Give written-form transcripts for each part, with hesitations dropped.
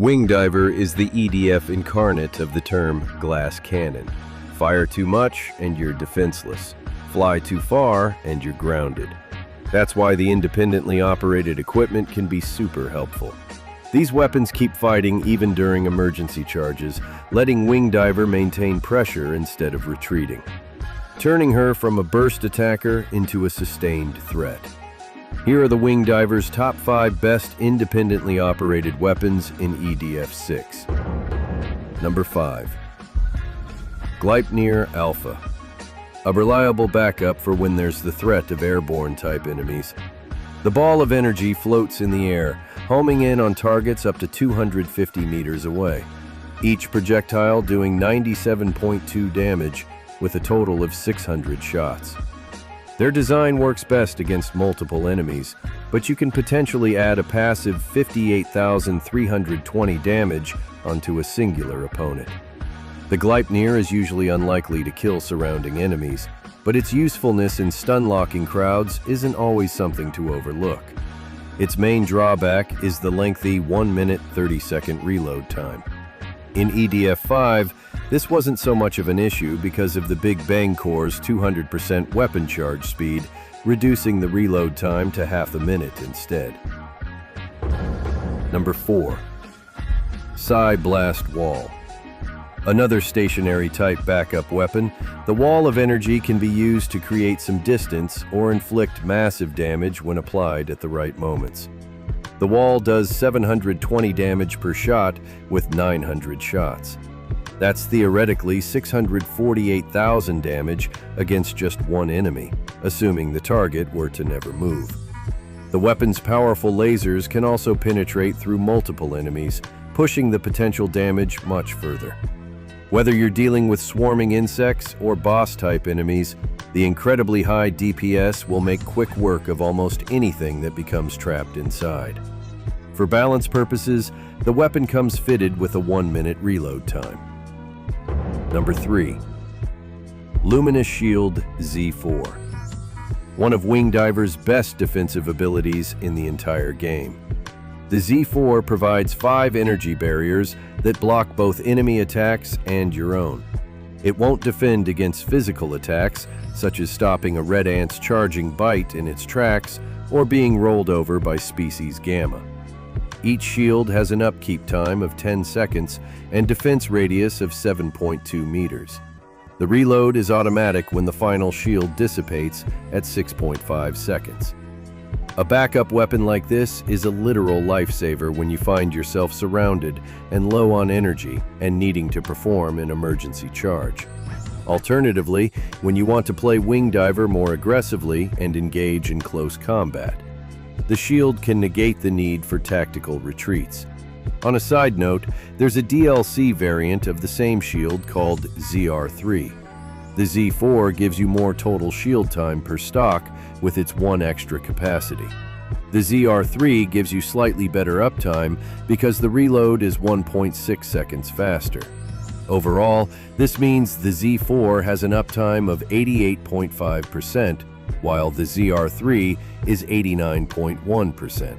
Wing Diver is the EDF incarnate of the term glass cannon. Fire too much and you're defenseless. Fly too far and you're grounded. That's why the independently operated equipment can be super helpful. These weapons keep fighting even during emergency charges, letting Wing Diver maintain pressure instead of retreating, turning her from a burst attacker into a sustained threat. Here are the Wing Diver's top 5 best independently operated weapons in EDF 6. Number 5. Giper Alpha. A reliable backup for when there's the threat of airborne-type enemies. The ball of energy floats in the air, homing in on targets up to 250 meters away, each projectile doing 97.2 damage with a total of 600 shots. Their design works best against multiple enemies, but you can potentially add a passive 58,320 damage onto a singular opponent. The Giper is usually unlikely to kill surrounding enemies, but its usefulness in stun-locking crowds isn't always something to overlook. Its main drawback is the lengthy 1-minute 30-second reload time. In EDF 5, this wasn't so much of an issue because of the Big Bang Core's 200% weapon charge speed, reducing the reload time to half a minute instead. Number 4. Sigh Blast Wall. Another stationary type backup weapon, the wall of energy can be used to create some distance or inflict massive damage when applied at the right moments. The wall does 720 damage per shot with 900 shots. That's theoretically 648,000 damage against just one enemy, assuming the target were to never move. The weapon's powerful lasers can also penetrate through multiple enemies, pushing the potential damage much further. Whether you're dealing with swarming insects or boss-type enemies, the incredibly high DPS will make quick work of almost anything that becomes trapped inside. For balance purposes, the weapon comes fitted with a 1-minute reload time. Number 3. Luminous Shield Z4. One of Wing Diver's best defensive abilities in the entire game. The Z4 provides 5 energy barriers that block both enemy attacks and your own. It won't defend against physical attacks, such as stopping a red ant's charging bite in its tracks or being rolled over by species Gamma. Each shield has an upkeep time of 10 seconds and defense radius of 7.2 meters. The reload is automatic when the final shield dissipates at 6.5 seconds. A backup weapon like this is a literal lifesaver when you find yourself surrounded and low on energy and needing to perform an emergency charge. Alternatively, when you want to play Wing Diver more aggressively and engage in close combat. The shield can negate the need for tactical retreats. On a side note, there's a DLC variant of the same shield called ZR3. The Z4 gives you more total shield time per stock with its 1 extra capacity. The ZR3 gives you slightly better uptime because the reload is 1.6 seconds faster. Overall, this means the Z4 has an uptime of 88.5%, while the ZR3 is 89.1%.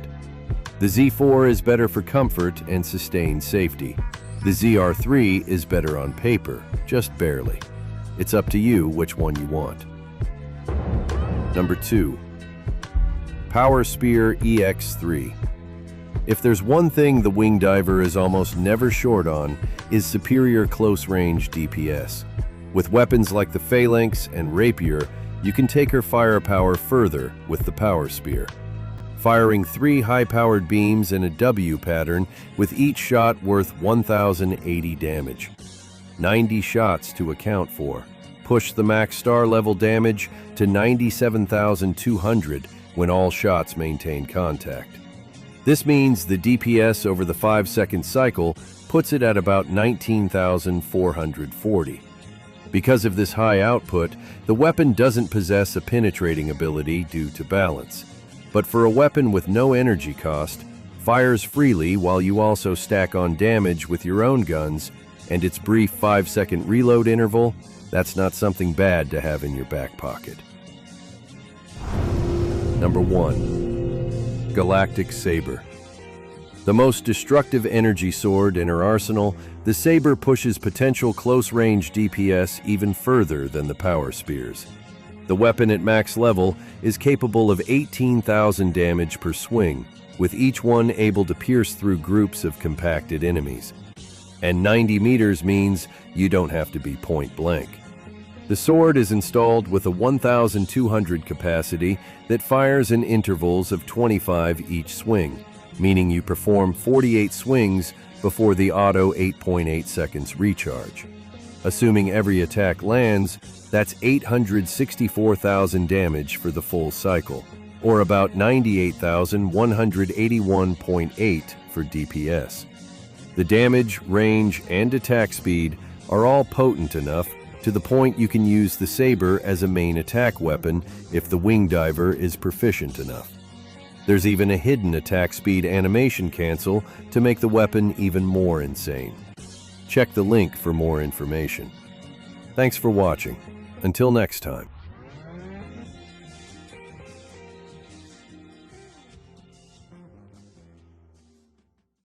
The Z4 is better for comfort and sustained safety. The ZR3 is better on paper, just barely. It's up to you which one you want. Number 2. Spear EX3. If there's one thing the Wing Diver is almost never short on, is superior close-range DPS. With weapons like the Phalanx and Rapier, you can take her firepower further with the Spear. Firing 3 high-powered beams in a W pattern with each shot worth 1,080 damage. 90 shots to account for. Push the max star level damage to 97,200 when all shots maintain contact. This means the DPS over the 5-second cycle puts it at about 19,440. Because of this high output, the weapon doesn't possess a penetrating ability due to balance. But for a weapon with no energy cost, fires freely while you also stack on damage with your own guns, and its brief 5-second reload interval, that's not something bad to have in your back pocket. Number 1. Galactic Saber. The most destructive energy sword in her arsenal, the Saber pushes potential close-range DPS even further than the power spears. The weapon at max level is capable of 18,000 damage per swing, with each one able to pierce through groups of compacted enemies. And 90 meters means you don't have to be point blank. The sword is installed with a 1,200 capacity that fires in intervals of 25 each swing, meaning you perform 48 swings before the auto 8.8 seconds recharge. Assuming every attack lands, that's 864,000 damage for the full cycle, or about 98,181.8 for DPS. The damage, range, and attack speed are all potent enough to the point you can use the Saber as a main attack weapon if the wing diver is proficient enough. There's even a hidden attack speed animation cancel to make the weapon even more insane. Check the link for more information. Thanks for watching. Until next time.